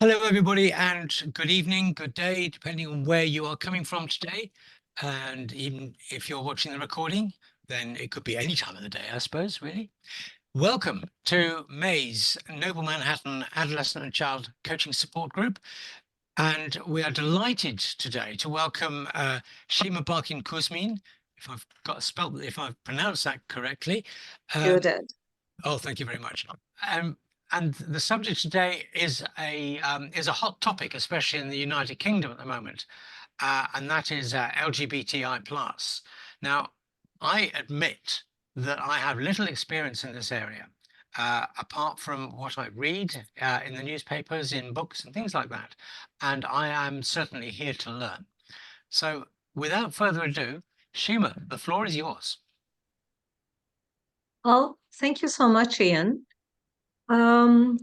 Hello, everybody, and good evening, good day, depending on where you are coming from today. And even if you're watching the recording, then it could be any time of the day, I suppose, really. Welcome to May's Noble Manhattan Adolescent and Child Coaching Support Group. And we are delighted today to welcome Siyma Barkin Kuzmin, if I've pronounced that correctly. You did. Oh, thank you very much. And the subject today is a hot topic, especially in the United Kingdom at the moment, and that is LGBTI plus. Now, I admit that I have little experience in this area, apart from what I read in the newspapers, in books, and things like that. And I am certainly here to learn. So, without further ado, Siyma, the floor is yours. Well, thank you so much, Ian.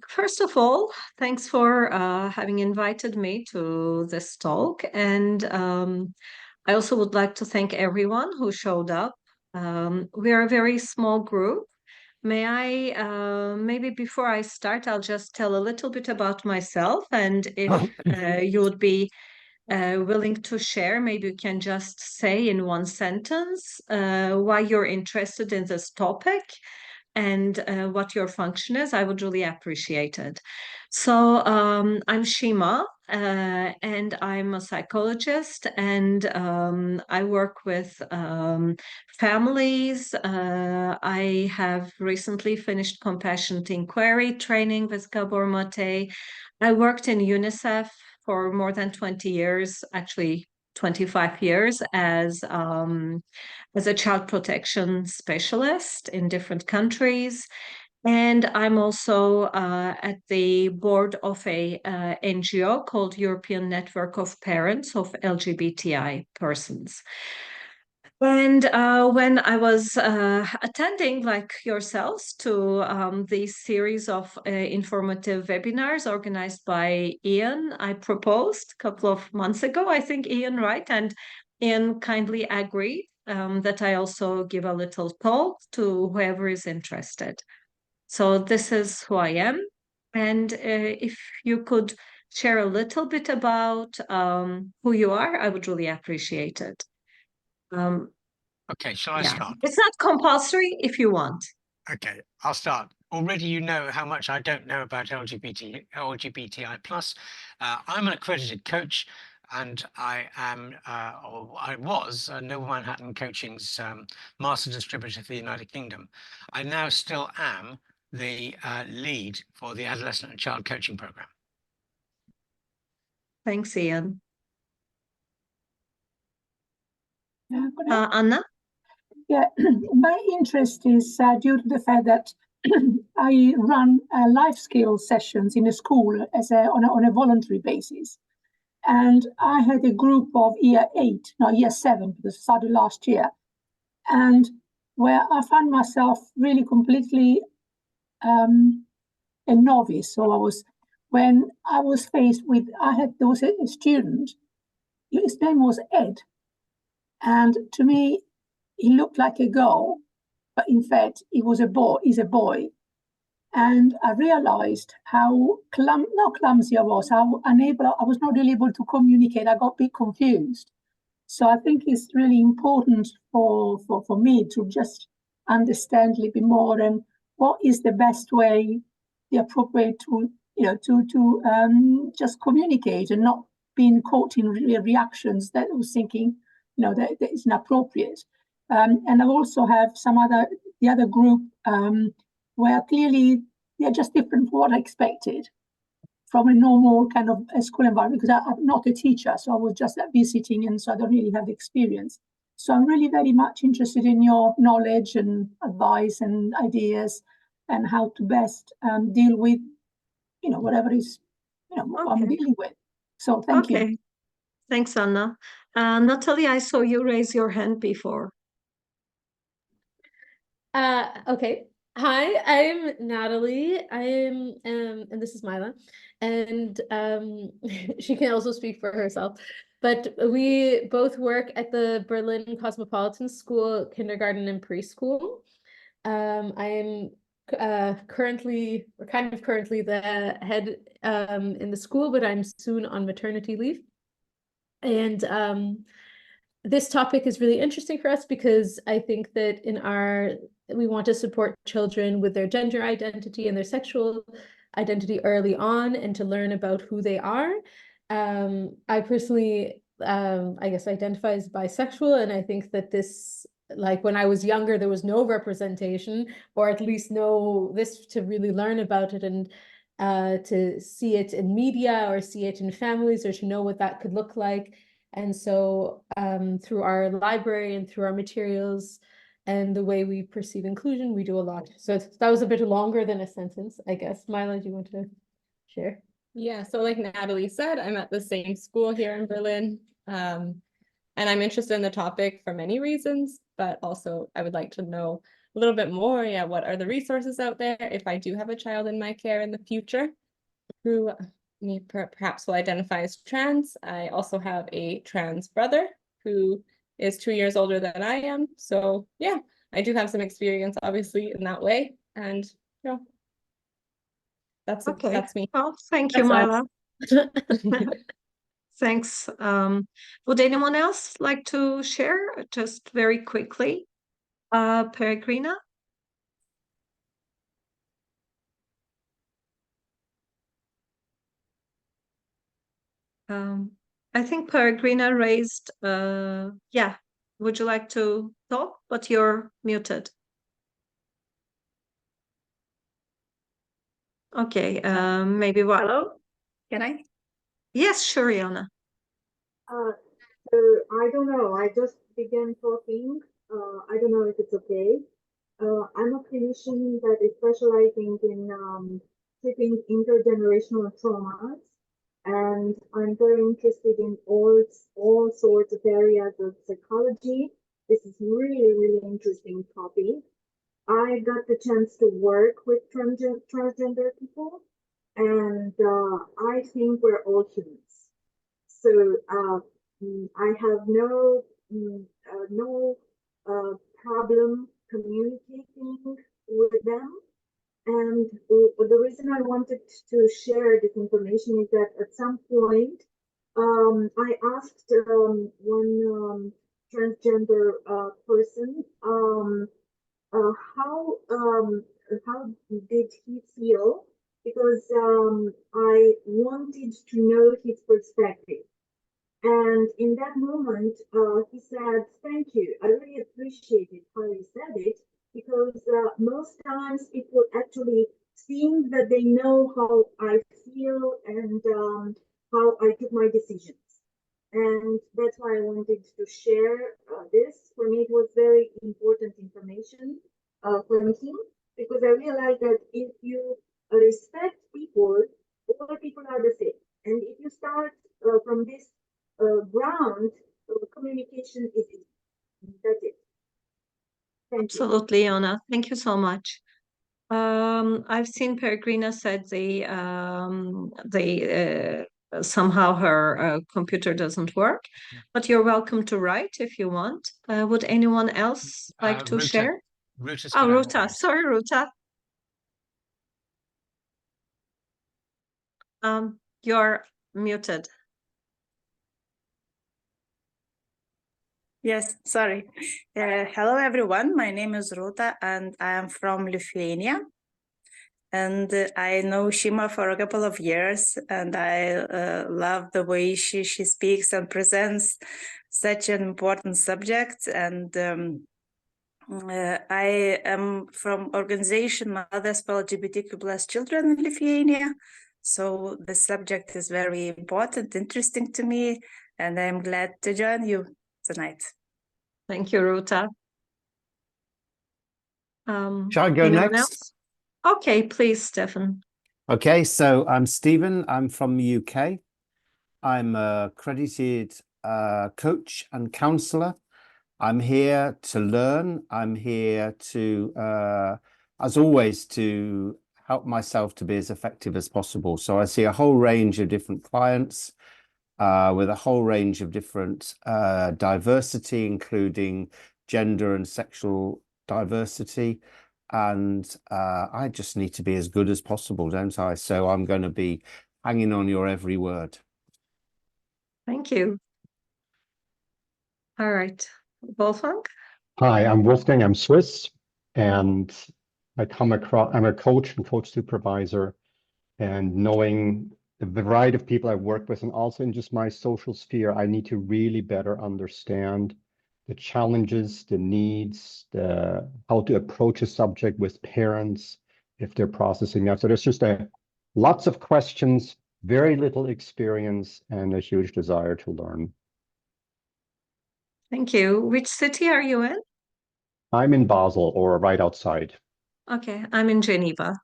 First of all, thanks for having invited me to this talk. And I also would like to thank everyone who showed up. We are a very small group. May I, maybe before I start, I'll just tell a little bit about myself. And if you would be willing to share, maybe you can just say in one sentence why you're interested in this topic and what your function is. I would really appreciate it. So I'm Siyma, and I'm a psychologist, and I work with families. I have recently finished compassionate inquiry training with Gabor Mate. I worked in UNICEF for more than 20 years, actually 25 years as a child protection specialist in different countries. And I'm also at the board of a NGO called European Network of Parents of LGBTI persons. And when I was attending, like yourselves, to these series of informative webinars organized by Ian, I proposed a couple of months ago, I think, Ian, right? And Ian kindly agreed that I also give a little talk to whoever is interested. So this is who I am. And if you could share a little bit about who you are, I would really appreciate it. Okay, shall I start? It's not compulsory if you want. Okay, I'll start. Already you know how much I don't know about LGBTI plus. I'm an accredited coach, and I am, or I was, Noble Manhattan Coaching's master distributor for the United Kingdom. I now still am the lead for the Adolescent and Child Coaching Program. Thanks, Ian. Yeah, Anna? Yeah, my interest is due to the fact that I run life skills sessions in a school on a voluntary basis. And I had a group of year 7, because it started last year. And where I found myself really completely a novice. So when I was faced with, there was a student, his name was Ed. And to me, he looked like a girl, but in fact, he's a boy. And I realized how not clumsy I was, how unable, I was not really able to communicate. I got a bit confused. So I think it's really important for me to just understand a little bit more and what is the best way, the appropriate to, just communicate and not being caught in reactions that I was thinking, that is inappropriate. And I also have the other group where clearly they're just different from what I expected from a normal kind of a school environment, because I'm not a teacher, so I was just visiting, and so I don't really have the experience. So I'm really very much interested in your knowledge and advice and ideas and how to best deal with, whatever is, I'm dealing with. So thank you. Thanks, Anna. Natalie, I saw you raise your hand before. Okay. Hi, I'm Natalie. I'm and this is Mila, and she can also speak for herself. But we both work at the Berlin Cosmopolitan School, kindergarten and preschool. I'm currently the head in the school, but I'm soon on maternity leave. And this topic is really interesting for us because I think that we want to support children with their gender identity and their sexual identity early on and to learn about who they are. I personally, I guess, identify as bisexual, and I think that this, like when I was younger, there was no representation, or at least no this to really learn about it and to see it in media or see it in families or to know what that could look like. And so through our library and through our materials and the way we perceive inclusion, we do a lot. So that was a bit longer than a sentence, I guess. Mila, do you want to share? Yeah, so like Natalie said, I'm at the same school here in Berlin. And I'm interested in the topic for many reasons, but also I would like to know a little bit more. Yeah, what are the resources out there if I do have a child in my care in the future who perhaps will identify as trans? I also have a trans brother who is 2 years older than I am. So yeah, I do have some experience obviously in that way. And you know, that's me. Well, thank you, Mila. Thanks. Would anyone else like to share just very quickly? Peregrina? I think Peregrina raised, yeah. Would you like to talk? But you're muted. Okay, maybe what? Hello, can I? Yes, sure, Yana. So I don't know. I just began talking. I don't know if it's okay. I'm a clinician that is specializing in treating intergenerational traumas, and I'm very interested in all sorts of areas of psychology. This is really interesting topic. I got the chance to work with transgender people, and I think we're all humans. So I have no problem communicating with them. And the reason I wanted to share this information is that at some point I asked one transgender person how did he feel, because I wanted to know his perspective. And in that moment, he said, "Thank you. I really appreciated how you said it, because most times people actually think that they know how I feel and how I took my decisions." And that's why I wanted to share this. For me, it was very important information from him, because I realized that if you respect people, all people are the same. And if you start from this ground, communication is easy. That's it. Thank Absolutely, Yana. Thank you so much. I've seen Peregrina said somehow her computer doesn't work, but you're welcome to write if you want. Would anyone else like to share? Ruta's Oh, got her Ruta. hand. Sorry, Ruta. You're muted. Yes, sorry. Hello, everyone. My name is Ruta, and I am from Lithuania. And I know Siyma for a couple of years, and I love the way she speaks and presents such an important subject. And I am from organization Mothers for LGBTQ+ Children in Lithuania. So the subject is very important, interesting to me, and I'm glad to join you tonight. Thank you, Ruta. Shall I go next? Else? Okay, please, Stefan. Okay, so I'm Stephen. I'm from the UK. I'm a accredited coach and counsellor. I'm here to learn. I'm here to, as always, to help myself to be as effective as possible. So I see a whole range of different clients with a whole range of different diversity, including gender and sexual diversity. and I just need to be as good as possible, don't I? So I'm going to be hanging on your every word. Thank you. All right, Wolfgang? Hi, I'm Wolfgang. I'm Swiss, and I'm a coach and coach supervisor, and knowing the variety of people I work with, and also in just my social sphere, I need to really better understand the challenges, the needs, how to approach a subject with parents if they're processing that. So there's just lots of questions, very little experience, and a huge desire to learn. Thank you. Which city are you in? I'm in Basel, or right outside. Okay, I'm in Geneva.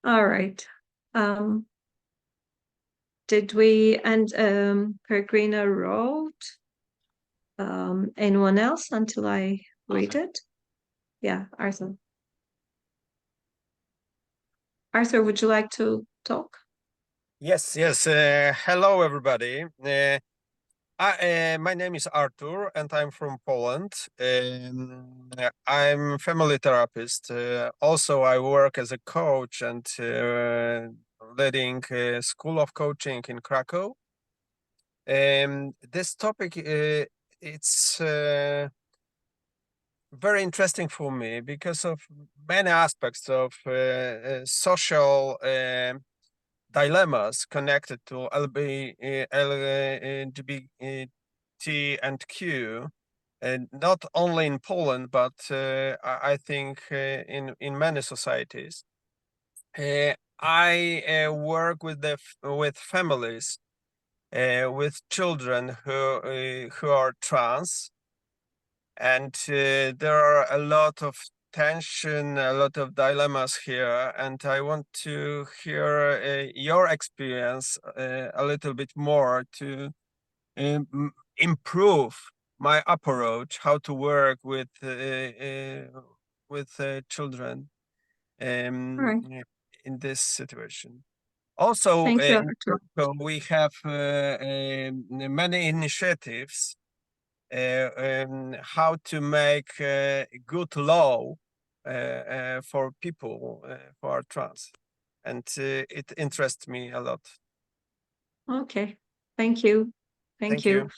All right. Did we, and Peregrina wrote, anyone else until I read it? Yeah, Arthur. Arthur, would you like to talk? Yes. Hello, everybody. My name is Artur, and I'm from Poland. I'm family therapist. Also, I work as a coach and leading a school of coaching in Krakow. This topic, it's very interesting for me because of many aspects of social dilemmas connected to LGBT and Q, and not only in Poland, but I think in many societies. I work with families, with children who are trans, and there are a lot of tension, a lot of dilemmas here, and I want to hear your experience a little bit more to improve my approach, how to work with children Right. in this situation. Also, Thank you, in Arthur. Krakow, we have many initiatives how to make good law for people who are trans, and it interests me a lot. Okay, thank you. Thank you.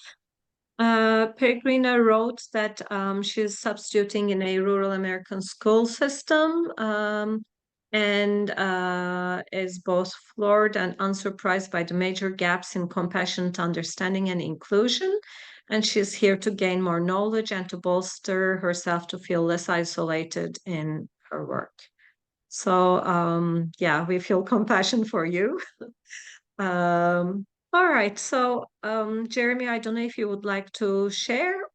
Peregrina wrote that she's substituting in a rural American school system and is both floored and unsurprised by the major gaps in compassionate understanding and inclusion. And she's here to gain more knowledge and to bolster herself to feel less isolated in her work. So yeah, we feel compassion for you. All right, so Jeremy, I don't know if you would like to share.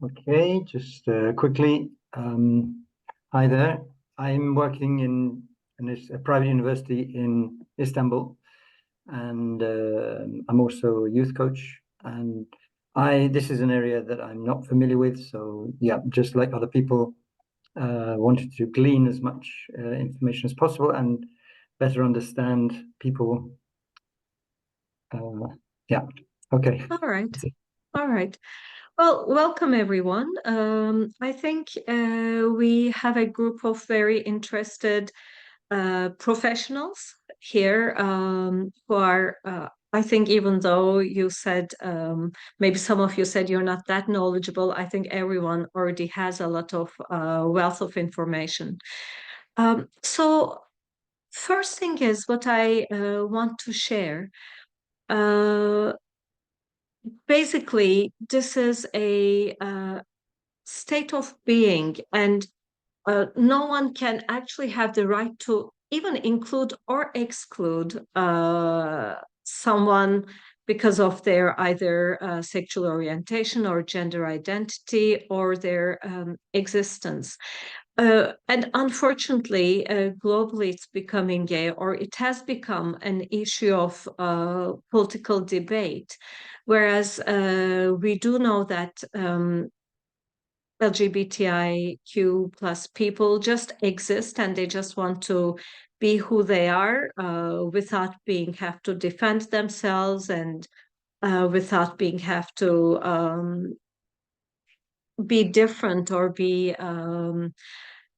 Okay, just quickly. Hi there. I'm working in a private university in Istanbul, and I'm also a youth coach. And this is an area that I'm not familiar with. So yeah, just like other people, wanted to glean as much information as possible and better understand people. Yeah. Okay. All right. All right. Well, welcome everyone. I think we have a group of very interested professionals here who are, I think, even though you said, maybe some of you said you're not that knowledgeable, I think everyone already has a lot of wealth of information. So first thing is what I want to share. Basically, this is a state of being, and no one can actually have the right to even include or exclude someone because of their either sexual orientation or gender identity or their existence. And unfortunately, globally, it's becoming gay, or it has become an issue of political debate. Whereas we do know that LGBTIQ plus people just exist and they just want to be who they are without have to defend themselves and without have to be different or be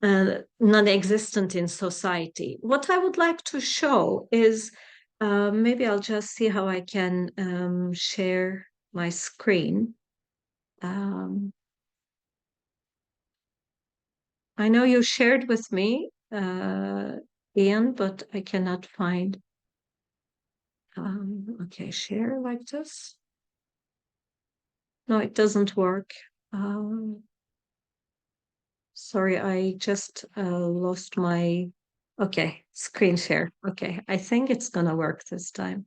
non-existent in society. What I would like to show is, maybe I'll just see how I can share my screen. I know you shared with me, Ian, but I cannot find. Okay, share like this. No, it doesn't work. Sorry, I just lost my, okay, screen share. Okay, I think it's gonna work this time.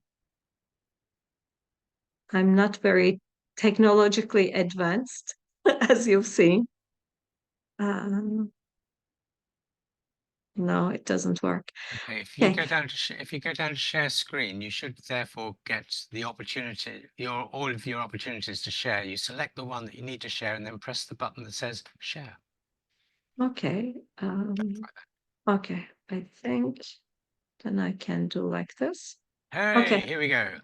I'm not very technologically advanced, as you've seen. No, it doesn't work. Okay, if you Okay. go down to if you go down to share screen, you should therefore get the opportunity, all of your opportunities to share. You select the one that you need to share and then press the button that says share. Okay. Okay, I think then I can do like this. Hey, Okay. here we go.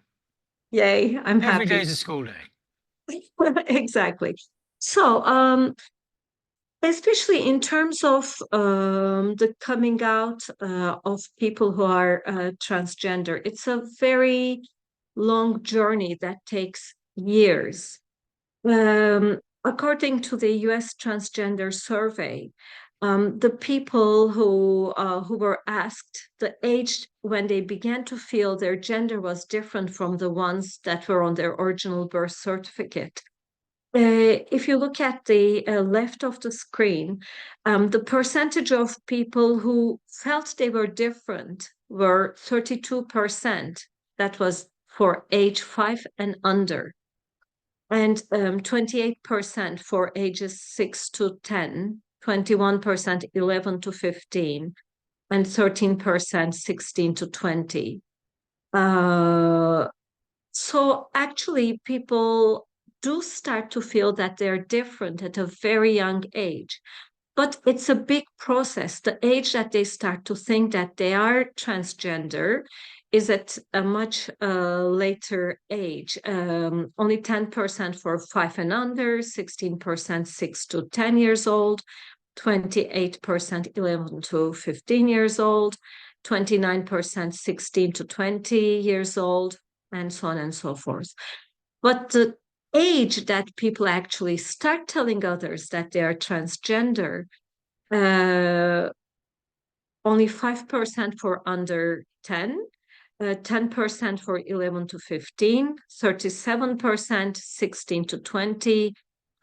Yay, I'm Every happy. day's a school day. Exactly. So, especially in terms of the coming out of people who are transgender, it's a very long journey that takes years. According to the US Transgender Survey, the people who were asked, the age when they began to feel their gender was different from the ones that were on their original birth certificate. If you look at the left of the screen, the percentage of people who felt they were different were 32%. That was for age 5 and under, and 28% for ages 6 to 10, 21% 11 to 15, and 13% 16 to 20. So actually, people do start to feel that they're different at a very young age. But it's a big process. The age that they start to think that they are transgender is at a much later age. Only 10% for 5 and under, 16% 6 to 10 years old, 28% 11 to 15 years old, 29% 16 to 20 years old, and so on and so forth. But the age that people actually start telling others that they are transgender, only 5% for under 10, 10% for 11 to 15, 37% 16 to 20,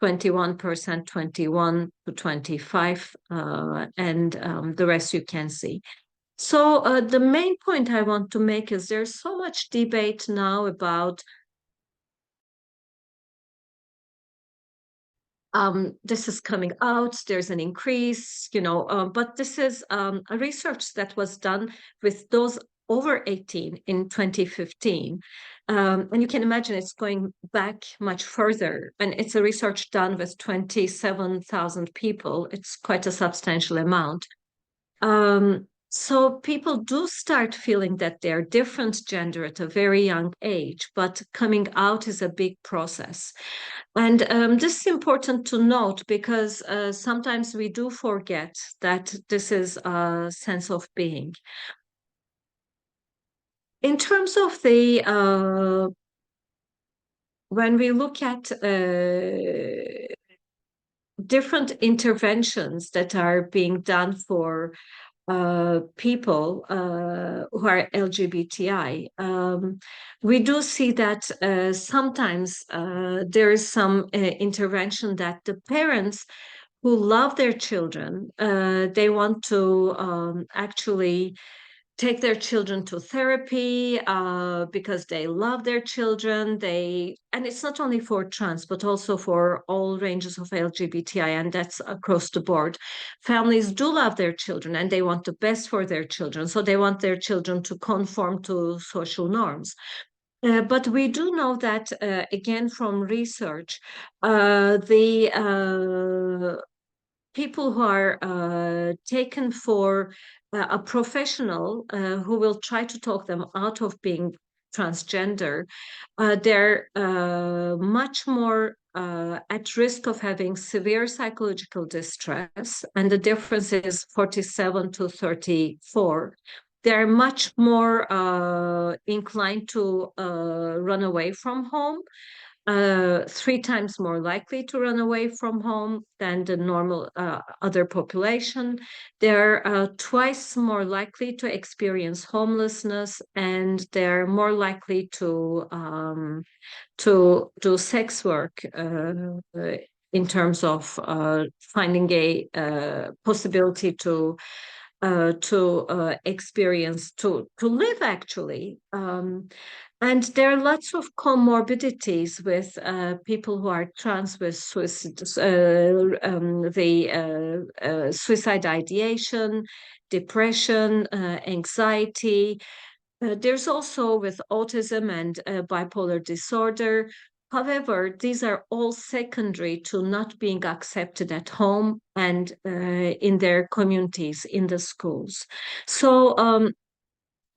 21% 21 to 25, and the rest you can see. So the main point I want to make is there's so much debate now about this is coming out, there's an increase, but this is a research that was done with those over 18 in 2015. And you can imagine it's going back much further. And it's a research done with 27,000 people. It's quite a substantial amount. So people do start feeling that they're different gender at a very young age, but coming out is a big process. And this is important to note because sometimes we do forget that this is a sense of being. In terms of the, when we look at different interventions that are being done for people who are LGBTI, we do see that sometimes there is some intervention that the parents who love their children, they want to actually take their children to therapy because they love their children. And it's not only for trans, but also for all ranges of LGBTI, and that's across the board. Families do love their children and they want the best for their children. So they want their children to conform to social norms. But we do know that, again, from research, the people who are taken for a professional who will try to talk them out of being transgender, they're much more at risk of having severe psychological distress, and the difference is 47 to 34. They're much more inclined to run away from home, 3 times more likely to run away from home than the normal other population. They're twice more likely to experience homelessness, and they're more likely to do sex work in terms of finding a possibility to experience, to live actually. And there are lots of comorbidities with people who are trans, with suicide ideation, depression, anxiety. There's also with autism and bipolar disorder. However, these are all secondary to not being accepted at home and in their communities, in the schools. So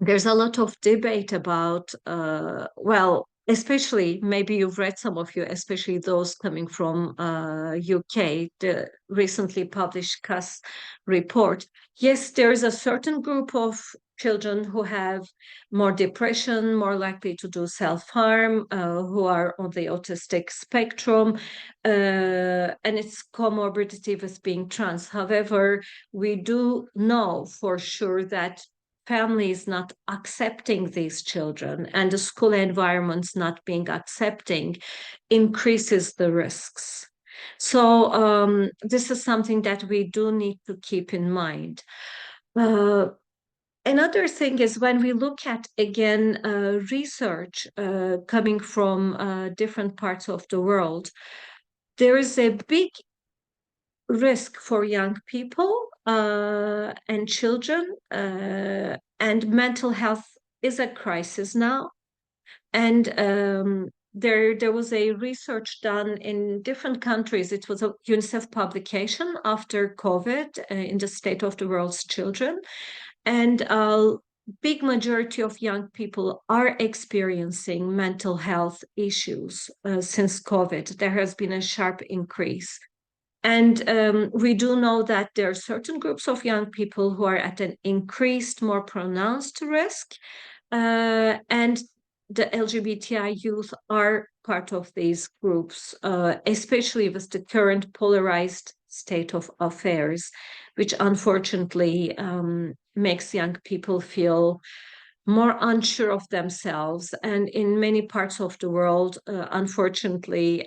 there's a lot of debate about, well, especially, maybe you've read, some of you, especially those coming from UK, the recently published CAS report. Yes, there is a certain group of children who have more depression, more likely to do self-harm, who are on the autistic spectrum, and it's comorbidity with being trans. However, we do know for sure that families not accepting these children and the school environments not being accepting increases the risks. So this is something that we do need to keep in mind. Another thing is when we look at, again, research coming from different parts of the world, there is a big risk for young people and children, and mental health is a crisis now. And there was a research done in different countries. It was a UNICEF publication after COVID in the state of the world's children. And a big majority of young people are experiencing mental health issues since COVID. There has been a sharp increase. And we do know that there are certain groups of young people who are at an increased, more pronounced risk. And the LGBTI youth are part of these groups, especially with the current polarized state of affairs, which unfortunately makes young people feel more unsure of themselves. And in many parts of the world, unfortunately,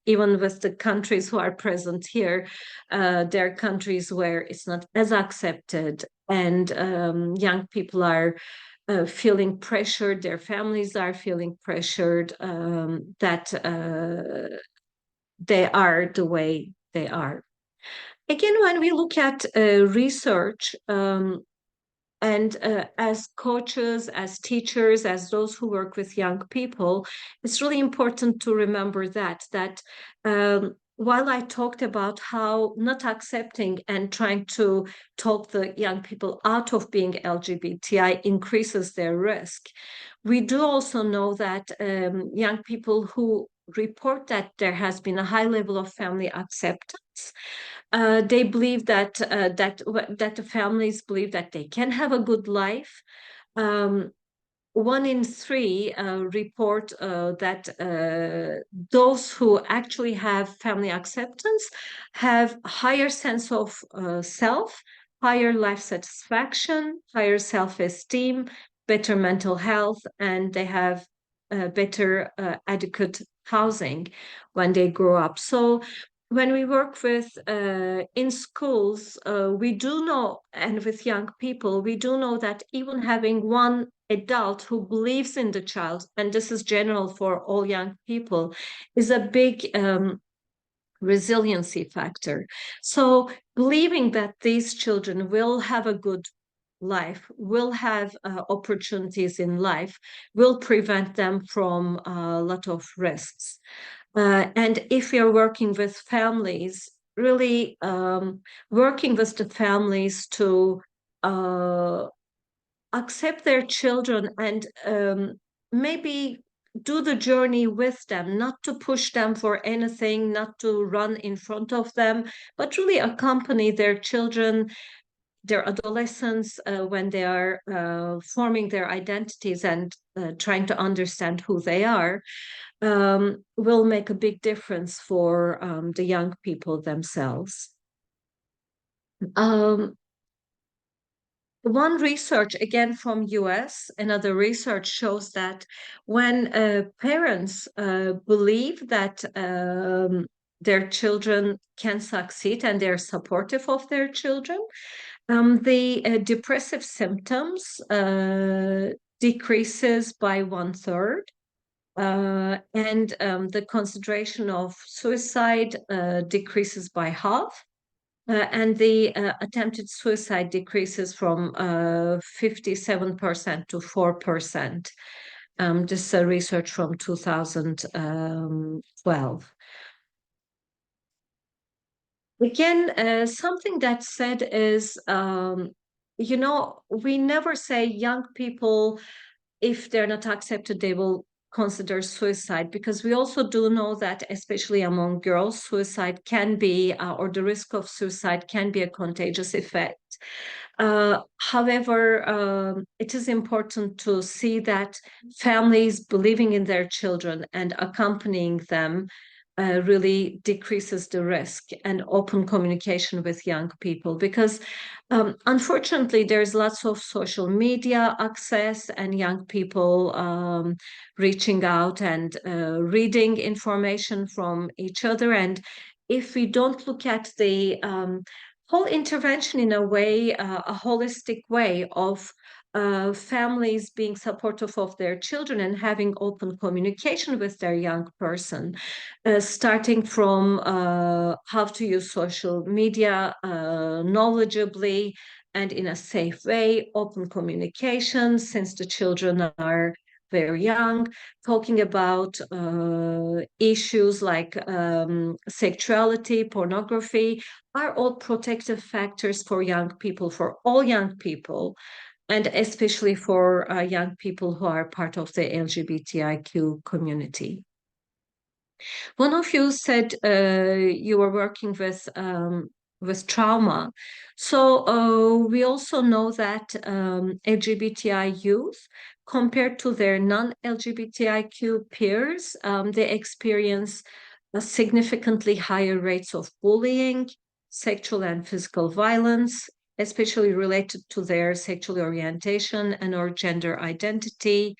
even with the countries who are present here, there are countries where it's not as accepted, and young people are feeling pressured, their families are feeling pressured, that they are the way they are. Again, when we look at research, and as coaches, as teachers, as those who work with young people, it's really important to remember that while I talked about how not accepting and trying to talk the young people out of being LGBTI increases their risk, we do also know that young people who report that there has been a high level of family acceptance, they believe that the families believe that they can have a good life. 1 in 3 report that those who actually have family acceptance have higher sense of self, higher life satisfaction, higher self-esteem, better mental health, and they have better adequate housing when they grow up. So when we work with in schools, we do know, and with young people, we do know that even having one adult who believes in the child, and this is general for all young people, is a big resiliency factor. So believing that these children will have a good life, will have opportunities in life, will prevent them from a lot of risks. And if you're working with families, really working with the families to accept their children and maybe do the journey with them, not to push them for anything, not to run in front of them, but really accompany their children, their adolescents, when they are forming their identities and trying to understand who they are, will make a big difference for the young people themselves. One research, again from US, another research shows that when parents believe that their children can succeed and they're supportive of their children, the depressive symptoms decreases by 1/3. And the concentration of suicide decreases by half. And the attempted suicide decreases from 57% to 4%. This is a research from 2012. Again, something that's said is, we never say young people, if they're not accepted, they will consider suicide, because we also do know that, especially among girls, suicide can be, or the risk of suicide can be a contagious effect. However, it is important to see that families believing in their children and accompanying them really decreases the risk, and open communication with young people, because unfortunately there's lots of social media access and young people reaching out and reading information from each other. And if we don't look at the whole intervention in a way, a holistic way of families being supportive of their children and having open communication with their young person, starting from how to use social media knowledgeably and in a safe way, open communication since the children are very young, talking about issues like sexuality, pornography, are all protective factors for young people, for all young people, and especially for young people who are part of the LGBTIQ community. One of you said you were working with trauma. So we also know that LGBTI youth, compared to their non-LGBTIQ peers, they experience significantly higher rates of bullying, sexual and physical violence, especially related to their sexual orientation and or gender identity.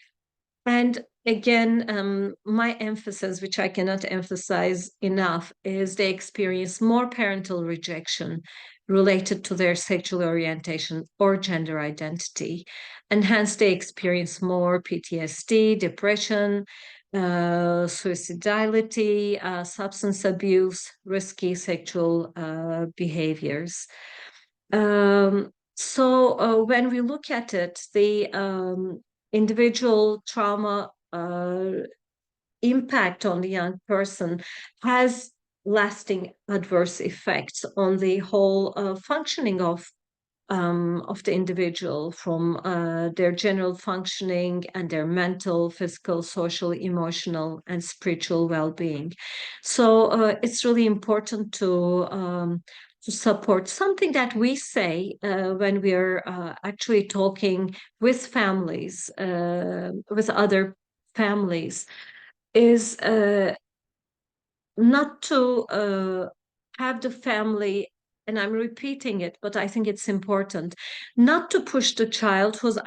And again, my emphasis, which I cannot emphasize enough, is they experience more parental rejection related to their sexual orientation or gender identity. And hence they experience more PTSD, depression, suicidality, substance abuse, risky sexual behaviors. So when we look at it, the individual trauma impact on the young person has lasting adverse effects on the whole functioning of the individual, from their general functioning and their mental, physical, social, emotional, and spiritual well-being. So it's really important to support something that we say when we're actually talking with families, with other families, is not to have the family, and I'm repeating it, but I think it's important, not to push the child who's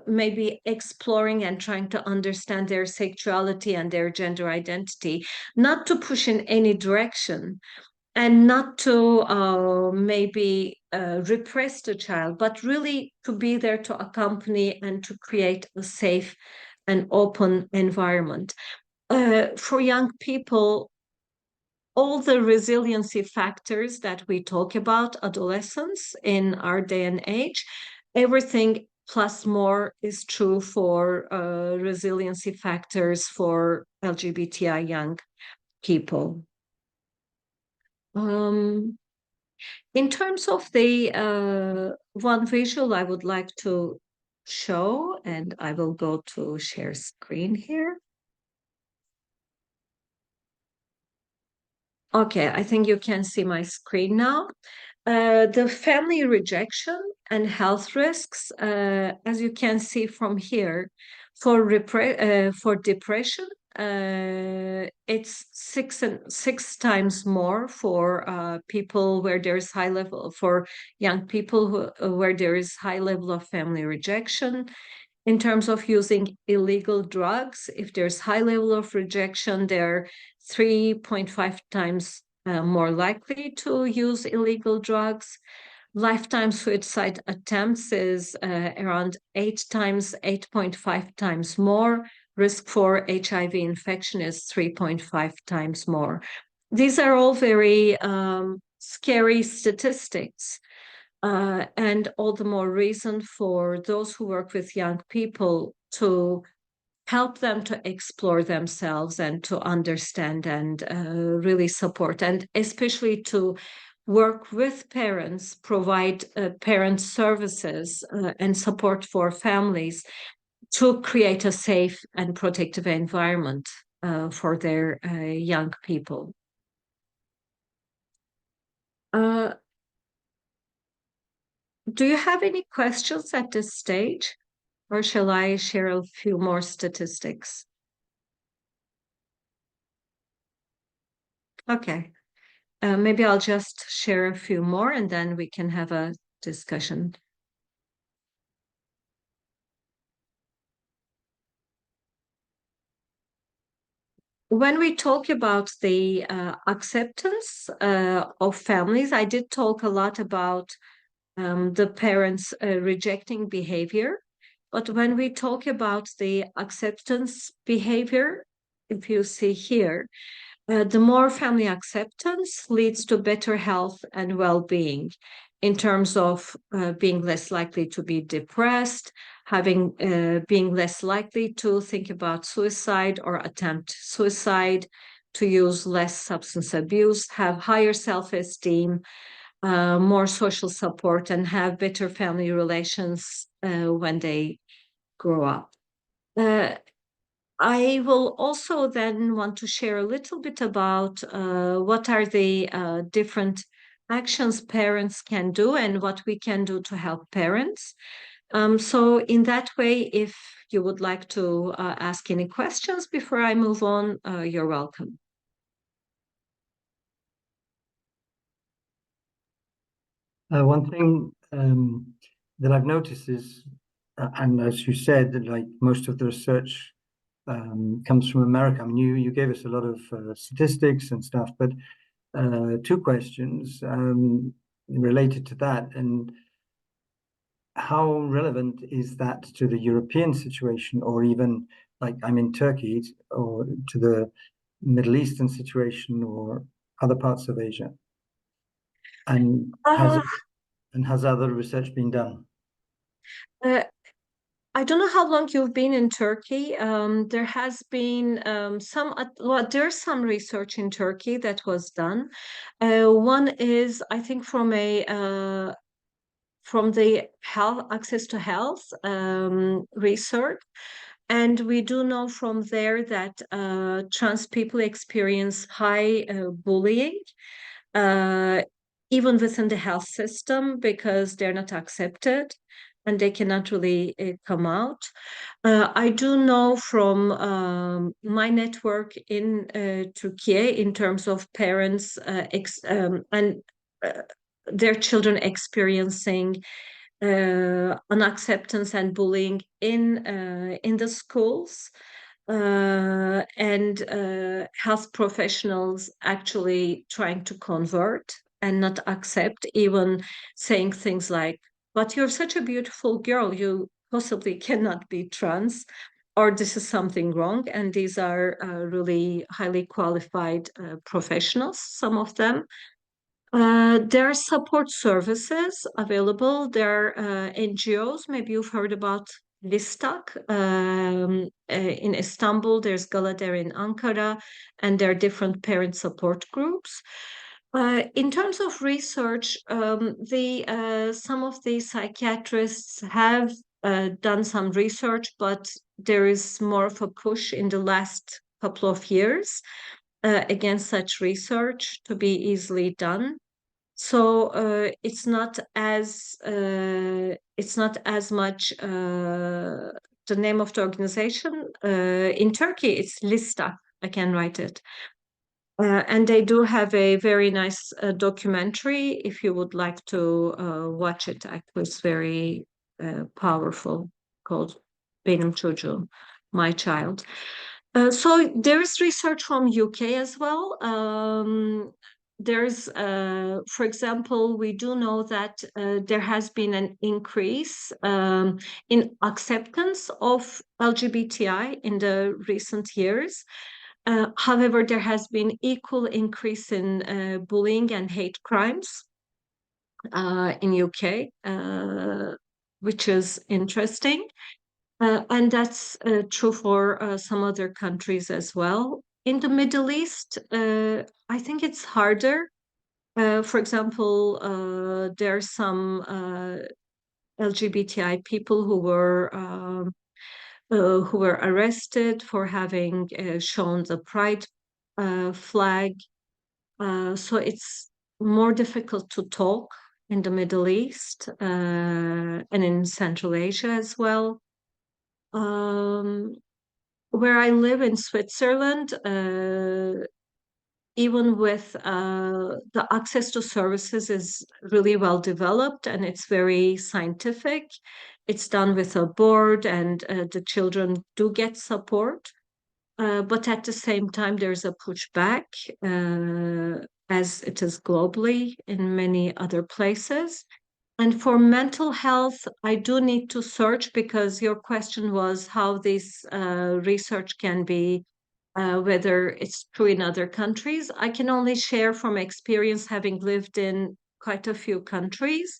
maybe exploring and trying to understand their sexuality and their gender identity, not to push in any direction, and not to maybe repress the child, but really to be there to accompany and to create a safe and open environment. For young people, all the resiliency factors that we talk about, adolescents in our day and age, everything plus more is true for resiliency factors for LGBTI young people. In terms of the one visual I would like to show, and I will go to share screen here. Okay, I think you can see my screen now. The family rejection and health risks, as you can see from here, for depression, it's six times more for people where there is high level, for young people where there is high level of family rejection. In terms of using illegal drugs, if there's high level of rejection, they're 3.5 times more likely to use illegal drugs. Lifetime suicide attempts is around 8.5 times more. Risk for HIV infection is 3.5 times more. These are all very scary statistics. And all the more reason for those who work with young people to help them to explore themselves and to understand and really support, and especially to work with parents, provide parent services and support for families to create a safe and protective environment for their young people. Do you have any questions at this stage, or shall I share a few more statistics? Okay, maybe I'll just share a few more and then we can have a discussion. When we talk about the acceptance of families, I did talk a lot about the parents rejecting behavior. But when we talk about the acceptance behavior, if you see here, the more family acceptance leads to better health and well-being in terms of being less likely to be depressed, being less likely to think about suicide or attempt suicide, to use less substance abuse, have higher self-esteem, more social support, and have better family relations when they grow up. I will also then want to share a little bit about what are the different actions parents can do and what we can do to help parents. So in that way, if you would like to ask any questions before I move on, you're welcome. One thing that I've noticed is, and as you said, that like most of the research comes from America. I mean, you gave us a lot of statistics and stuff, but two questions related to that. And how relevant is that to the European situation, or even like I'm in Turkey, or to the Middle Eastern situation or other parts of Asia? And has other research been done? I don't know how long you've been in Turkey. There has been there's some research in Turkey that was done. One is, I think, from the health access to health research, and we do know from there that trans people experience high bullying. Even within the health system, because they're not accepted and they cannot really come out. I do know from my network in Turkey, in terms of parents and their children experiencing unacceptance and bullying in the schools. And health professionals actually trying to convert and not accept, even saying things like, but you're such a beautiful girl, you possibly cannot be trans, or this is something wrong. And these are really highly qualified professionals, some of them. There are support services available. There are NGOs, maybe you've heard about Listak in Istanbul, there's Galader in Ankara, and there are different parent support groups. In terms of research, some of the psychiatrists have done some research, but there is more of a push in the last couple of years against such research to be easily done. So it's not as much the name of the organization. In Turkey, it's Lista. I can write it. And they do have a very nice documentary. If you would like to watch it, actually, it's very powerful, called Benim Çocuğum, My Child. So there is research from UK as well. There's, for example, we do know that there has been an increase in acceptance of LGBTI in the recent years. However, there has been equal increase in bullying and hate crimes in UK, which is interesting. And that's true for some other countries as well. In the Middle East, I think it's harder. For example, there are some LGBTI people who were arrested for having shown the pride flag. So it's more difficult to talk in the Middle East and in Central Asia as well. Where I live in Switzerland, even with the access to services is really well developed and it's very scientific. It's done with a board and the children do get support. But at the same time, there's a pushback, as it is globally in many other places. And for mental health, I do need to search because your question was how this research can be, whether it's true in other countries. I can only share from experience, having lived in quite a few countries,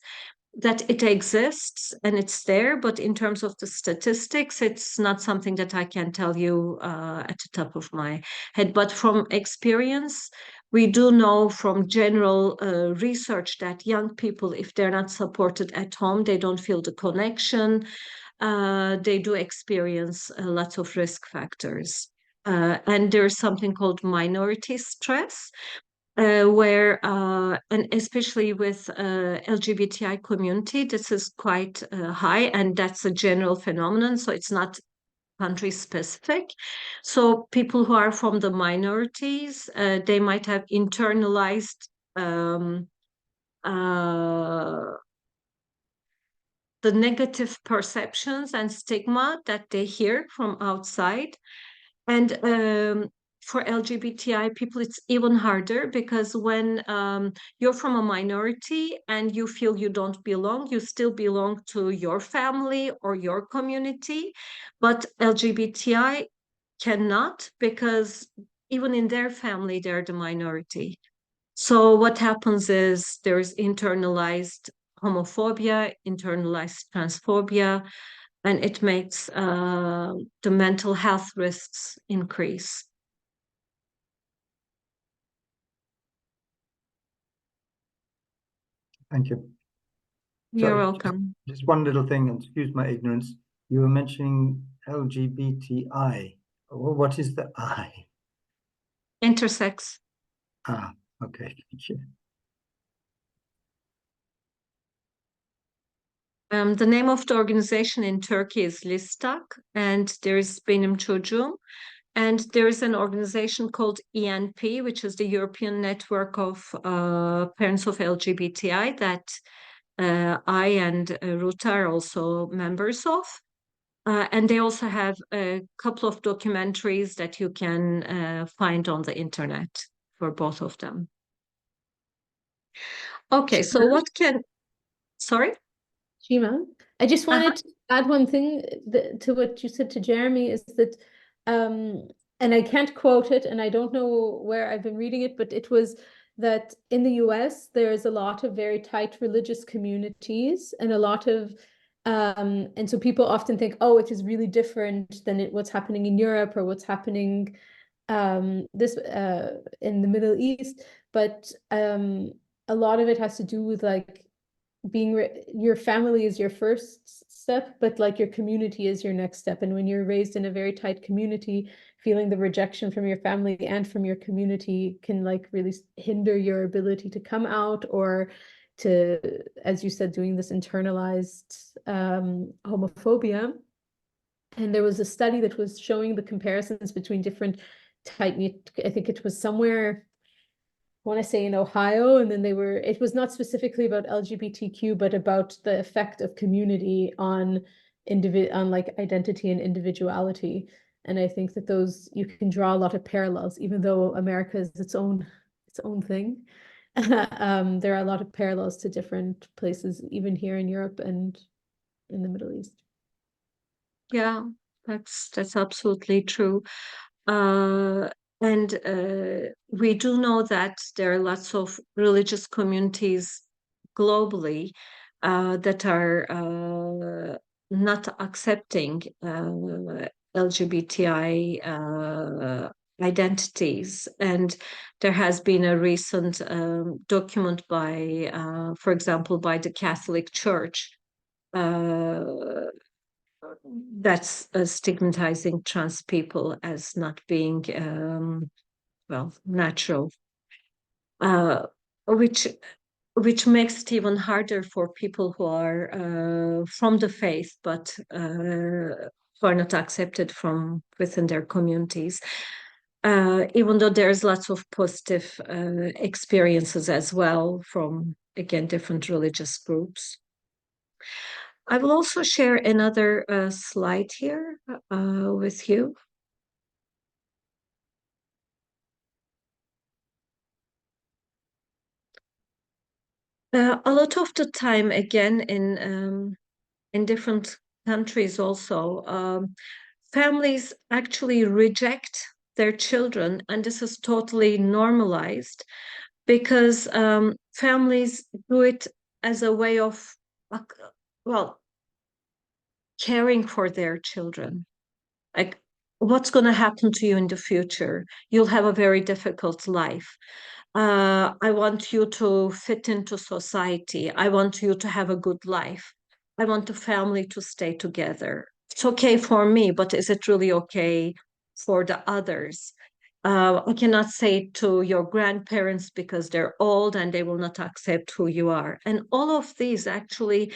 that it exists and it's there, but in terms of the statistics, it's not something that I can tell you at the top of my head. But from experience, we do know from general research that young people, if they're not supported at home, they don't feel the connection. They do experience lots of risk factors. And there's something called minority stress, where, and especially with LGBTI community, this is quite high, and that's a general phenomenon, so it's not country specific. So people who are from the minorities, they might have internalized the negative perceptions and stigma that they hear from outside. And for LGBTI people, it's even harder because when you're from a minority and you feel you don't belong, you still belong to your family or your community, but LGBTI cannot, because even in their family, they're the minority. So what happens is there's internalized homophobia, internalized transphobia, and it makes the mental health risks increase. Thank you. You're Sorry, welcome. Just one little thing, and excuse my ignorance. You were mentioning LGBTI. What is the I? Intersex. Ah, okay, thank you. The name of the organization in Turkey is Listak, and there's Benim Çocuğum, and there's an organization called ENP, which is the European Network of Parents of LGBTI, that I and Ruta are also members of. And they also have a couple of documentaries that you can find on the internet for both of them. Okay, so what can, sorry? Siyma, I just wanted to add one thing to what you said to Jeremy, is that, and I can't quote it, and I don't know where I've been reading it, but it was that in the US, there's a lot of very tight religious communities and a lot of, and so people often think, oh, it is really different than what's happening in Europe or what's happening in the Middle East, but a lot of it has to do with like your family is your first step, but like your community is your next step. And when you're raised in a very tight community, feeling the rejection from your family and from your community can like really hinder your ability to come out, or to, as you said, doing this internalized homophobia. And there was a study that was showing the comparisons between different tight-knit, I think it was somewhere, I want to say in Ohio, and then it was not specifically about LGBTQ, but about the effect of community on like identity and individuality. And I think that those, you can draw a lot of parallels, even though America is its own thing. There are a lot of parallels to different places, even here in Europe and in the Middle East. Yeah, that's absolutely true. And we do know that there are lots of religious communities globally that are not accepting LGBTI identities. And there has been a recent document by, for example, by the Catholic Church that's stigmatizing trans people as not being well, natural, which makes it even harder for people who are from the faith, but who are not accepted from within their communities. Even though there's lots of positive experiences as well from, again, different religious groups. I will also share another slide here with you. A lot of the time, again, in different countries also, families actually reject their children, and this is totally normalized because families do it as a way of, well, caring for their children. Like, what's going to happen to you in the future? You'll have a very difficult life. I want you to fit into society. I want you to have a good life. I want the family to stay together. It's okay for me, but is it really okay for the others? I cannot say to your grandparents because they're old and they will not accept who you are. And all of these actually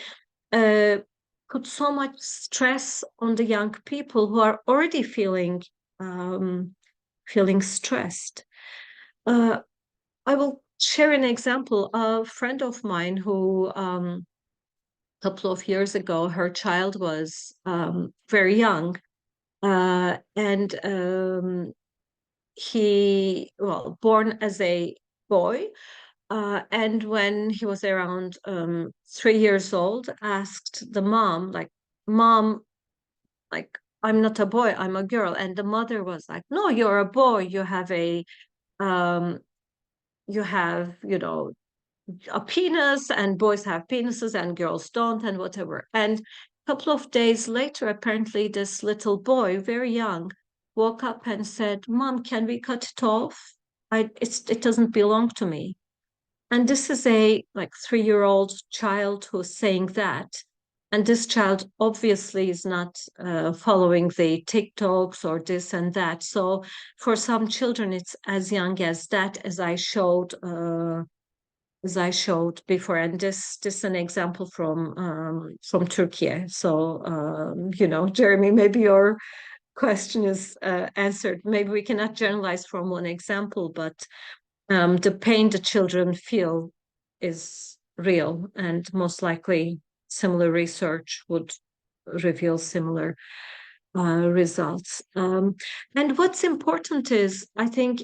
put so much stress on the young people who are already feeling stressed. I will share an example. A friend of mine who a couple of years ago, her child was very young, and he, well, born as a boy, and when he was around 3 years old, asked the mom, like, "Mom, like, I'm not a boy, I'm a girl." And the mother was like, "No, you're a boy. You have a penis, and boys have penises and girls don't, and whatever." And a couple of days later, apparently this little boy, very young, woke up and said, "Mom, can we cut it off? It doesn't belong to me." And this is a like 3-year-old child who's saying that. And this child obviously is not following the TikToks or this and that. So for some children, it's as young as that, as I showed before. And this is an example from Turkey. So Jeremy, maybe your question is answered. Maybe we cannot generalize from one example, but the pain the children feel is real, and most likely similar research would reveal similar results. And what's important is, I think,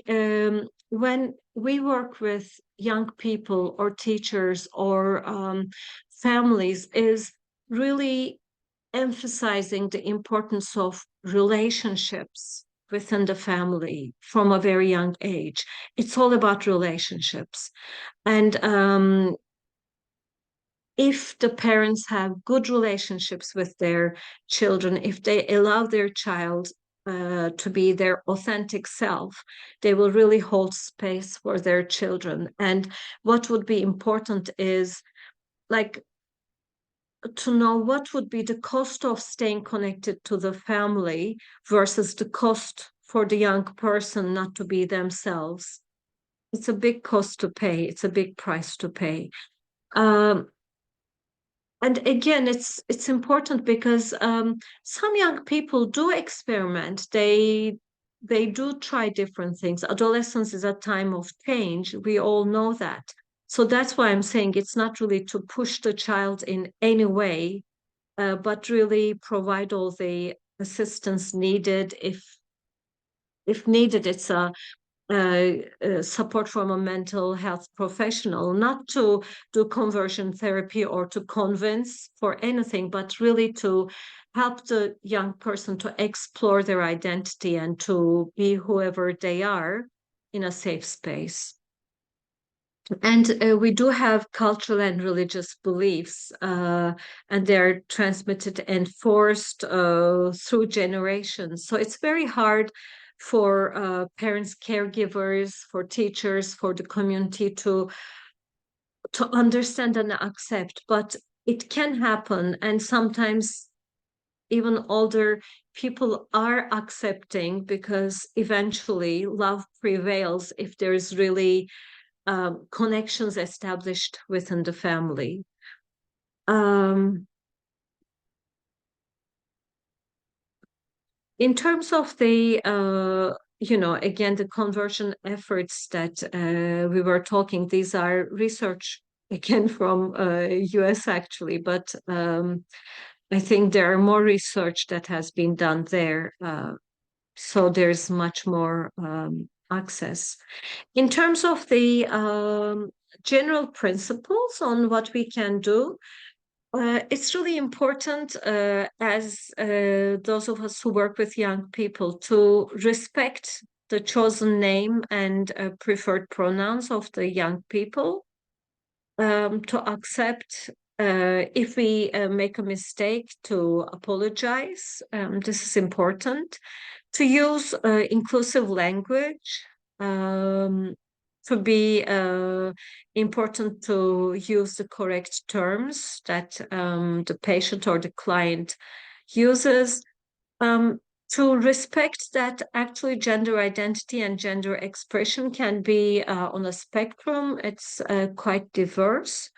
when we work with young people or teachers or families, is really emphasizing the importance of relationships within the family from a very young age. It's all about relationships. And if the parents have good relationships with their children, if they allow their child to be their authentic self, they will really hold space for their children. And what would be important is, like, to know what would be the cost of staying connected to the family versus the cost for the young person not to be themselves. It's a big cost to pay. It's a big price to pay. And again, it's important because some young people do experiment. They do try different things. Adolescence is a time of change. We all know that. So that's why I'm saying it's not really to push the child in any way, but really provide all the assistance needed. If needed, it's a support from a mental health professional, not to do conversion therapy or to convince for anything, but really to help the young person to explore their identity and to be whoever they are in a safe space. And we do have cultural and religious beliefs, and they're transmitted and enforced through generations. So it's very hard for parents, caregivers, for teachers, for the community to understand and accept. But it can happen, and sometimes even older people are accepting because eventually love prevails if there's really connections established within the family. In terms of the, again, the conversion efforts that we were talking, these are research, again, from US actually, but I think there are more research that has been done there. So there's much more access. In terms of the general principles on what we can do, it's really important as those of us who work with young people to respect the chosen name and preferred pronouns of the young people, to accept if we make a mistake, to apologize. This is important. To use inclusive language, to be important to use the correct terms that the patient or the client uses, to respect that actually gender identity and gender expression can be on a spectrum. It's quite diverse.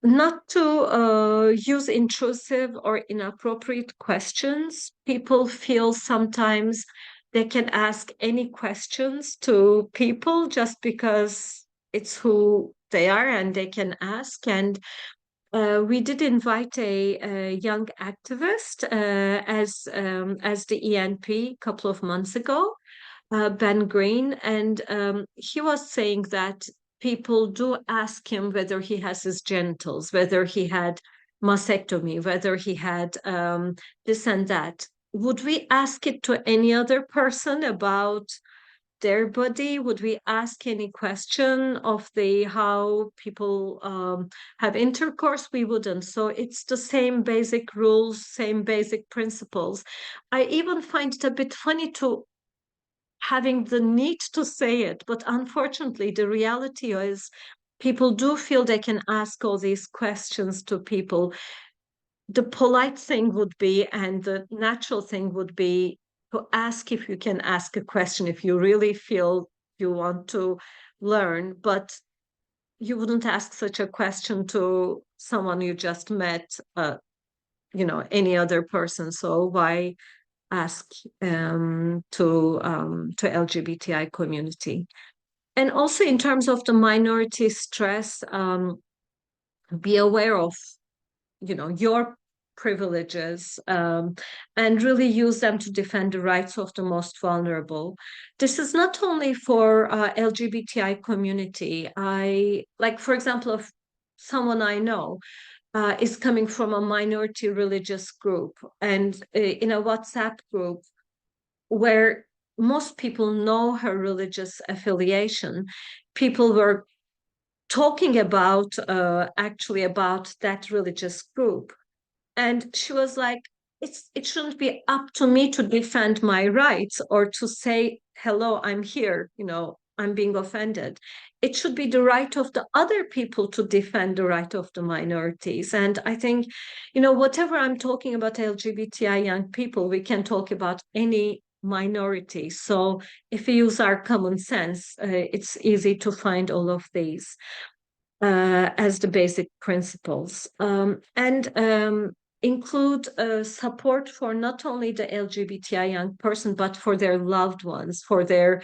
Not to use intrusive or inappropriate questions. People feel sometimes they can ask any questions to people just because it's who they are and they can ask. And we did invite a young activist as the ENP a couple of months ago, Ben Green, and he was saying that people do ask him whether he has his genitals, whether he had mastectomy, whether he had this and that. Would we ask it to any other person about their body? Would we ask any question of the how people have intercourse? We wouldn't. So it's the same basic rules, same basic principles. I even find it a bit funny to having the need to say it, but unfortunately the reality is people do feel they can ask all these questions to people. The polite thing would be, and the natural thing would be, to ask if you can ask a question if you really feel you want to learn, but you wouldn't ask such a question to someone you just met, any other person. So why ask to LGBTI community? And also in terms of the minority stress, be aware of, your privileges, and really use them to defend the rights of the most vulnerable. This is not only for LGBTI community. For example, if someone I know is coming from a minority religious group and in a WhatsApp group where most people know her religious affiliation, people were talking about actually about that religious group. And she was like, it shouldn't be up to me to defend my rights or to say, hello, I'm here, I'm being offended. It should be the right of the other people to defend the right of the minorities. And I think, whatever I'm talking about LGBTI young people, we can talk about any minority. So if we use our common sense, it's easy to find all of these as the basic principles. And include support for not only the LGBTI young person, but for their loved ones, for their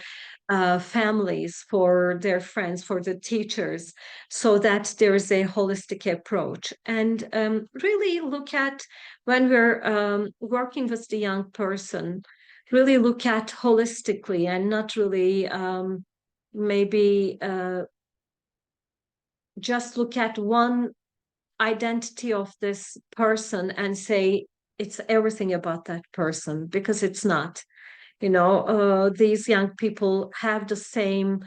families, for their friends, for the teachers, so that there is a holistic approach. And really look at, when we're working with the young person, really look at holistically and not really maybe just look at one identity of this person and say it's everything about that person, because it's not. These young people have the same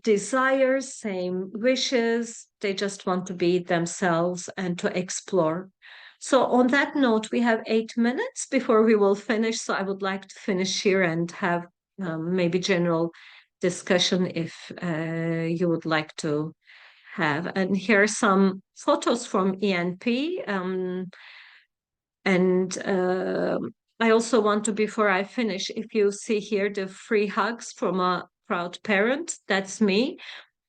desires, same wishes. They just want to be themselves and to explore. So on that note, we have 8 minutes before we will finish. So I would like to finish here and have maybe general discussion if you would like to have. And here are some photos from ENP. I also want to, before I finish, if you see here the free hugs from a proud parent, that's me.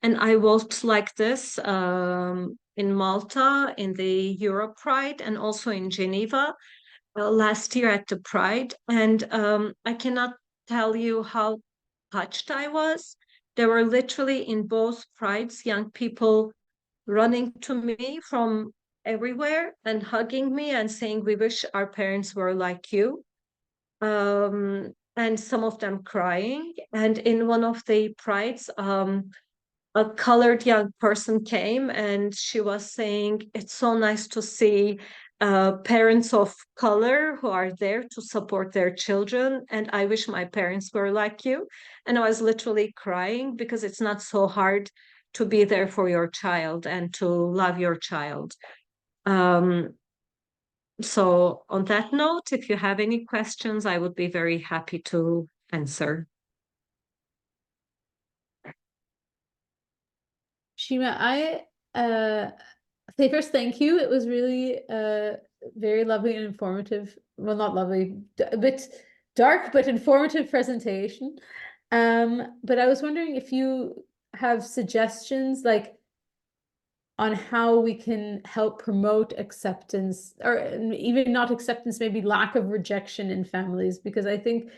And I walked like this in Malta, in the Europe Pride, and also in Geneva last year at the Pride. And I cannot tell you how touched I was. There were literally in both Prides young people running to me from everywhere and hugging me and saying, we wish our parents were like you. And some of them crying. And in one of the Prides, a colored young person came and she was saying, it's so nice to see parents of color who are there to support their children. And I wish my parents were like you. And I was literally crying, because it's not so hard to be there for your child and to love your child. So on that note, if you have any questions, I would be very happy to answer. Siyma, I say first, thank you. It was really very lovely and informative. Well, not lovely, a bit dark, but informative presentation. But I was wondering if you have suggestions, like on how we can help promote acceptance, or even not acceptance, maybe lack of rejection in families, because I think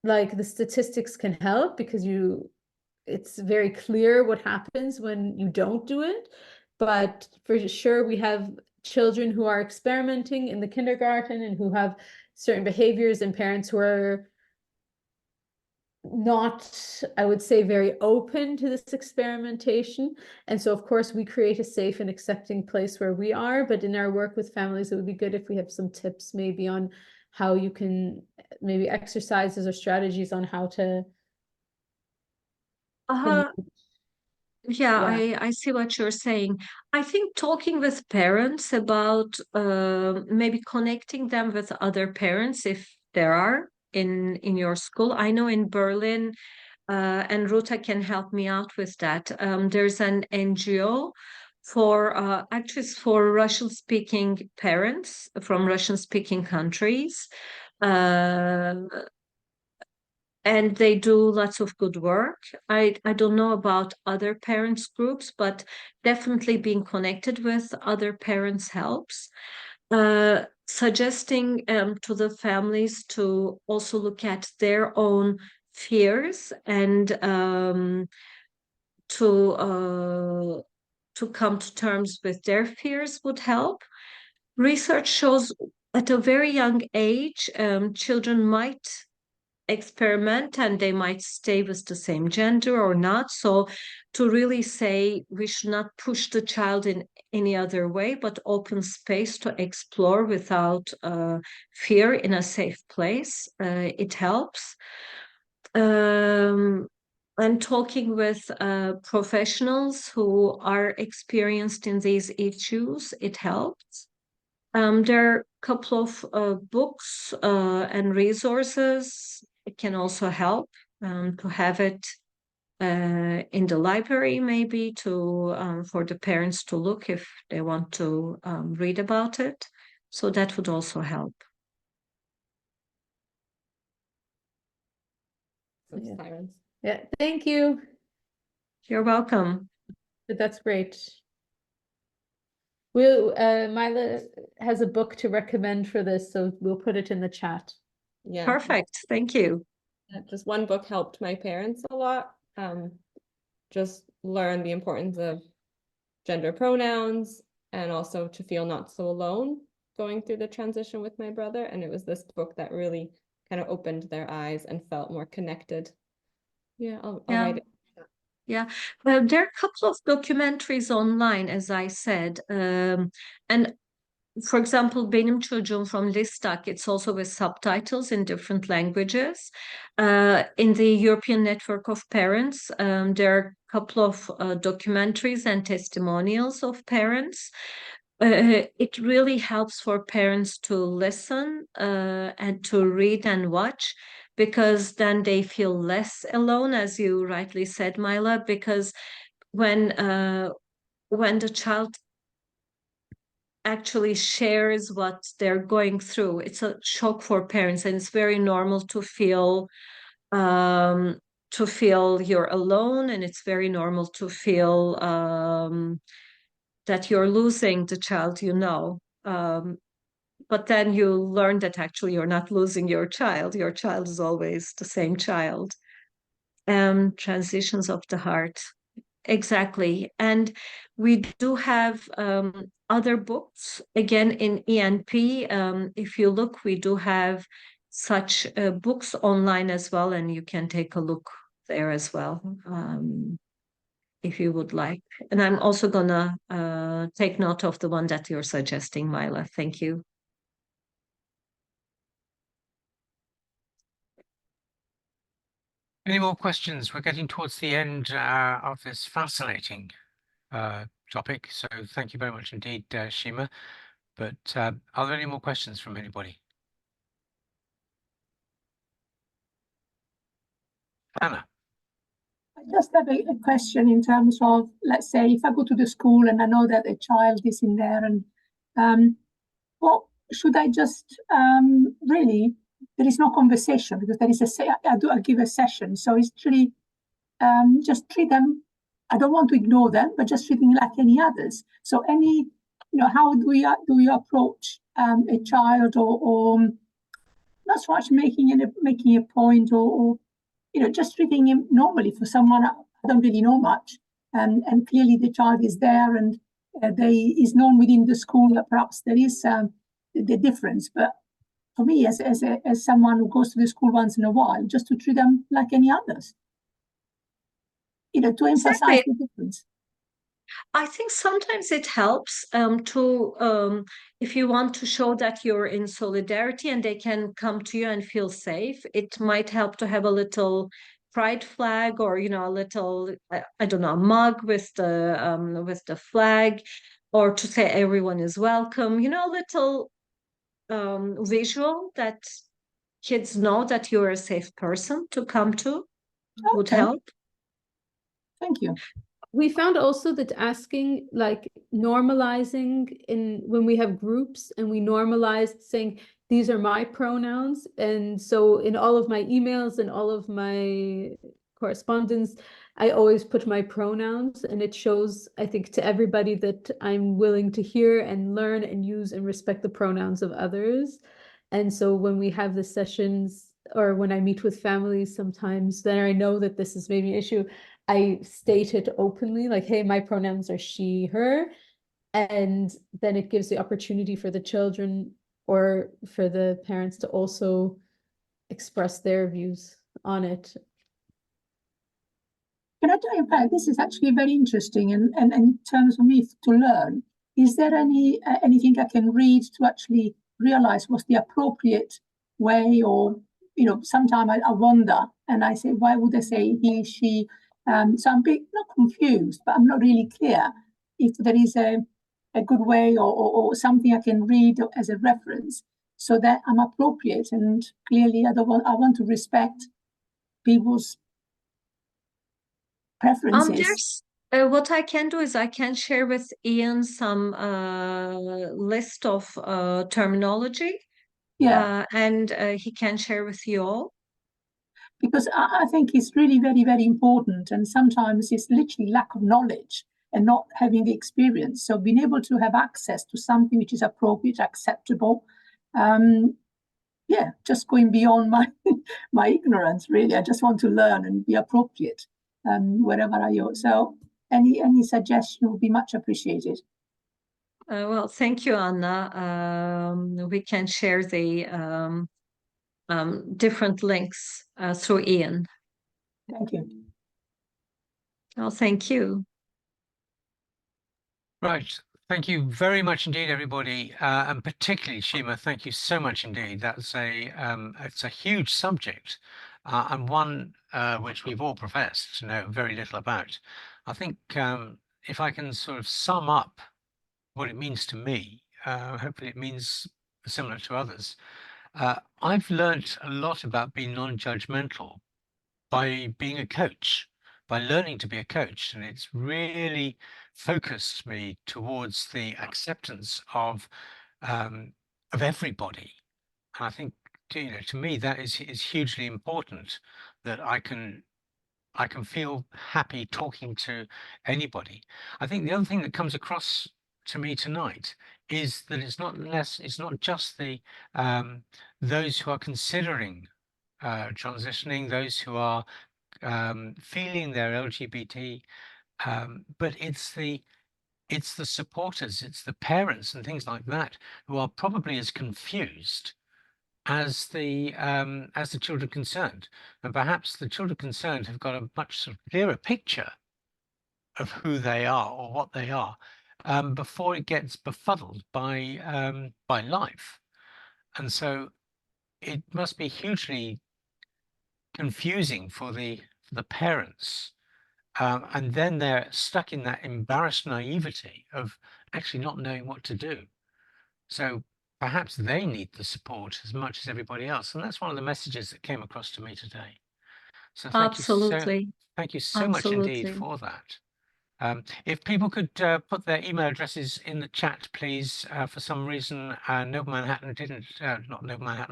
like the statistics can help, because it's very clear what happens when you don't do it. But for sure, we have children who are experimenting in the kindergarten and who have certain behaviors, and parents who are not, I would say, very open to this experimentation. And so, of course, we create a safe and accepting place where we are. But in our work with families, it would be good if we have some tips maybe on how you can, maybe exercises or strategies on how to. Yeah, I see what you're saying. I think talking with parents about maybe connecting them with other parents, if there are in your school. I know in Berlin, and Ruta can help me out with that. There's an NGO for actually it's for Russian-speaking parents from Russian-speaking countries. And they do lots of good work. I don't know about other parents groups, but definitely being connected with other parents helps. Suggesting to the families to also look at their own fears and to come to terms with their fears would help. Research shows at a very young age, children might experiment and they might stay with the same gender or not. So to really say we should not push the child in any other way, but open space to explore without fear in a safe place, it helps. And talking with professionals who are experienced in these issues, it helps. There are a couple of books and resources. It can also help. to have it in the library, maybe to for the parents to look if they want to read about it. So that would also help. Yeah. Sirens. Yeah, thank you. You're welcome. That's great. We'll Mila has a book to recommend for this, so we'll put it in the chat. Yeah. Perfect. Thank you. Just one book helped my parents a lot. Just learn the importance of gender pronouns and also to feel not so alone going through the transition with my brother. And it was this book that really kind of opened their eyes and felt more connected. Yeah, I'll write it. Yeah, well, there are a couple of documentaries online, as I said. And for example, Benim Çocuğum from Listak, it's also with subtitles in different languages. In the European Network of Parents, there are a couple of documentaries and testimonials of parents. It really helps for parents to listen and to read and watch, because then they feel less alone, as you rightly said, Mila, because when the child actually shares what they're going through, it's a shock for parents, and it's very normal to feel you're alone, and it's very normal to feel that you're losing the child, but then you learn that actually you're not losing your child. Your child is always the same child. Transitions of the heart. Exactly. And we do have other books, again, in ENP. If you look, we do have such books online as well, and you can take a look there as well, if you would like. And I'm also gonna take note of the one that you're suggesting, Mila. Thank you. Any more questions? We're getting towards the end of this fascinating topic. So thank you very much indeed, Siyma. But are there any more questions from anybody? Anna. I just have a question in terms of, let's say, if I go to the school and I know that a child is in there, and well, should I just really, there is no conversation because there is I give a session, so it's really just treat them. I don't want to ignore them, but just treating like any others. So how do we approach a child, or not so much making a point, or just treating him normally for someone I don't really know much, and clearly the child is there, and is known within the school that perhaps there is the difference. But for me, as someone who goes to the school once in a while, just to treat them like any others, to emphasize the difference. I think sometimes it helps if you want to show that you're in solidarity and they can come to you and feel safe, it might help to have a little pride flag, or a little, I don't know, a mug with the flag, or to say everyone is welcome, a little visual that kids know that you're a safe person to come to would help. Thank you. We found also that asking, like normalizing when we have groups, and we normalized saying, these are my pronouns. And so in all of my emails and all of my correspondence, I always put my pronouns, and it shows, I think, to everybody that I'm willing to hear and learn and use and respect the pronouns of others. And so when we have the sessions, or when I meet with families sometimes, then I know that this is maybe an issue, I state it openly, like, hey, my pronouns are she, her. And then it gives the opportunity for the children or for the parents to also express their views on it. Can I tell you, Pat, this is actually very interesting, and in terms of me to learn, is there anything I can read to actually realize what's the appropriate way? Or sometimes I wonder, and I say, why would they say he, she? So I'm not confused, but I'm not really clear if there is a good way or something I can read as a reference so that I'm appropriate. And clearly I want to respect people's preferences. What I can do is I can share with Ian some list of terminology, and he can share with you all. Because I think it's really very, very important. And sometimes it's literally lack of knowledge and not having the experience. So being able to have access to something which is appropriate, acceptable, just going beyond my ignorance, really. I just want to learn and be appropriate wherever I go. So any suggestion would be much appreciated. Well, thank you, Anna. We can share the different links through Ian. Thank you. Oh, thank you. Right. Thank you very much indeed, everybody, and particularly Siyma. Thank you so much indeed. That's it's a huge subject, and one which we've all professed to know very little about. I think if I can sort of sum up what it means to me, hopefully it means similar to others. I've learned a lot about being non-judgmental by being a coach, by learning to be a coach, and it's really focused me towards the acceptance of everybody. And I think, to me that is hugely important, that I can feel happy talking to anybody. I think the other thing that comes across to me tonight is that it's not just the those who are considering transitioning, those who are feeling they're LGBT, but it's the supporters, it's the parents and things like that who are probably as confused as the children concerned, and perhaps the children concerned have got a much sort of clearer picture of who they are or what they are before it gets befuddled by life. And so it must be hugely confusing for the parents, and then they're stuck in that embarrassed naivety of actually not knowing what to do. So perhaps they need the support as much as everybody else, and that's one of the messages that came across to me today. So thank you so much indeed for that. If people could put their email addresses in the chat, please. For some reason,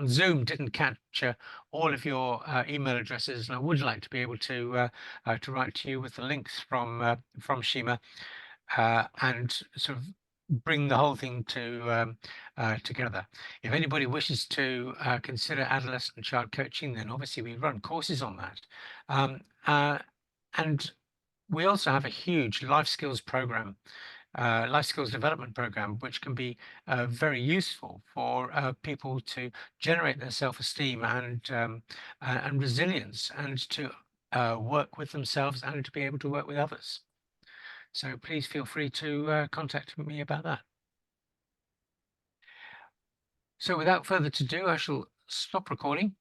Zoom didn't capture all of your email addresses, and I would like to be able to write to you with the links from Siyma and sort of bring the whole thing together. If anybody wishes to consider adolescent and child coaching, then obviously we run courses on that, and we also have a huge life skills program, life skills development program, which can be very useful for people to generate their self-esteem and resilience, and to work with themselves and to be able to work with others. So please feel free to contact me about that. So without further ado, I shall stop recording